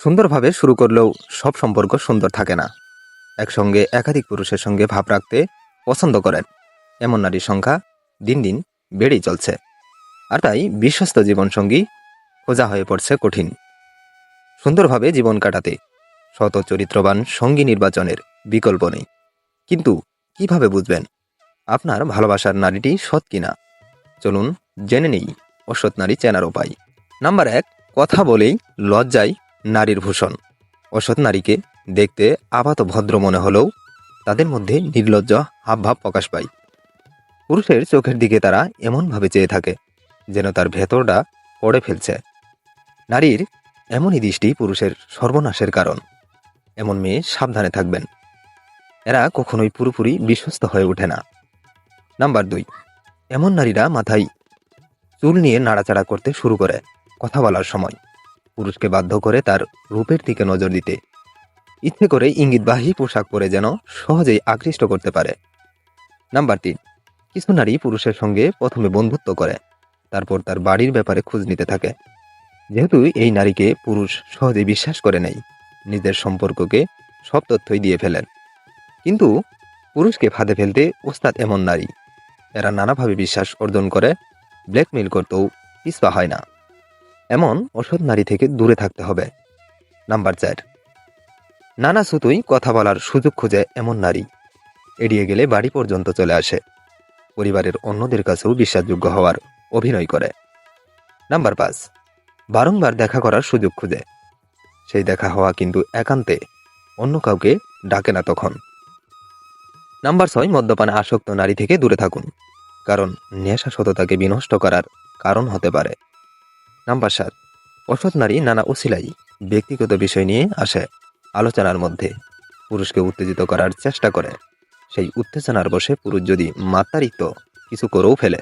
সুন্দরভাবে শুরু করলেও সব সম্পর্ক সুন্দর থাকে না। একসঙ্গে একাধিক পুরুষের সঙ্গে ভাব রাখতে পছন্দ করেন এমন নারীর সংখ্যা দিন দিন বেড়েই চলছে। আর তাই বিশ্বস্ত জীবনসঙ্গী খোঁজা হয়ে পড়ছে কঠিন। সুন্দরভাবে জীবন কাটাতে শত চরিত্রবান সঙ্গী নির্বাচনের বিকল্প নেই। কিন্তু কিভাবে বুঝবেন আপনার ভালোবাসার নারীটি সৎ কিনা? চলুন জেনে নেই অসৎ নারী চেনার উপায়। নাম্বার 1, কথা বলেই লজ্জায় নারীর ভূষণ। অসৎ নারীকে দেখতে আপাত ভদ্র মনে হলেও তাদের মধ্যে নির্লজ্জ হাবভাব প্রকাশ পায়। পুরুষের চোখের দিকে তারা এমনভাবে চেয়ে থাকে যেন তার ভেতরটা পড়ে ফেলছে। নারীর এমনই দৃষ্টি পুরুষের সর্বনাশের কারণ। এমন মেয়ে সাবধানে থাকবেন, এরা কখনোই পুরোপুরি বিশ্বস্ত হয়ে ওঠে না। নাম্বার 2, এমন নারীরা মাথায় চুল নিয়ে নাড়াচাড়া করতে শুরু করে কথা বলার সময়, পুরুষকে বাধ্য করে তার রূপের দিকে নজর দিতে। ইচ্ছে করে ইঙ্গিতবাহী পোশাক পরে যেন সহজেই আকৃষ্ট করতে পারে। নাম্বার 3, কিছু নারী পুরুষের সঙ্গে প্রথমে বন্ধুত্ব করে, তারপর তার বাড়ির ব্যাপারে খোঁজ নিতে থাকে। যেহেতু এই নারীকে পুরুষ সহজে বিশ্বাস করে নেয়, নিজের সম্পর্ককে সব তথ্যই দিয়ে ফেলেন। কিন্তু পুরুষকে ফাঁদে ফেলতে ওস্তাদ এমন নারী। এরা নানাভাবে বিশ্বাস অর্জন করে, ব্ল্যাকমেইল করতেও পিছপা হয় না। এমন অসৎ নারী থেকে দূরে থাকতে হবে। নাম্বার 4, নানা ছুতোই কথা বলার সুযোগ খোঁজে এমন নারী। এড়িয়ে গেলে বাড়ি পর্যন্ত চলে আসে, পরিবারের অন্যদের কাছেও বিশ্বাসযোগ্য হওয়ার অভিনয় করে। নাম্বার 5, বারংবার দেখা করার সুযোগ খুঁজে। সেই দেখা হওয়া কিন্তু একান্তে, অন্য কাউকে ডাকে না তখন। নাম্বার 6, মদ্যপানে আসক্ত নারী থেকে দূরে থাকুন, কারণ নেশা সততাকে বিনষ্ট করার কারণ হতে পারে। নাম্বার 7, অসৎ নারী নানা উছিলাই ব্যক্তিগত বিষয় নিয়ে আসে আলোচনার মধ্যে, পুরুষকে উত্তেজিত করার চেষ্টা করে। সেই উত্তেজনার বশে পুরুষ যদি মাত্রাতিরিক্ত কিছু করেও ফেলে,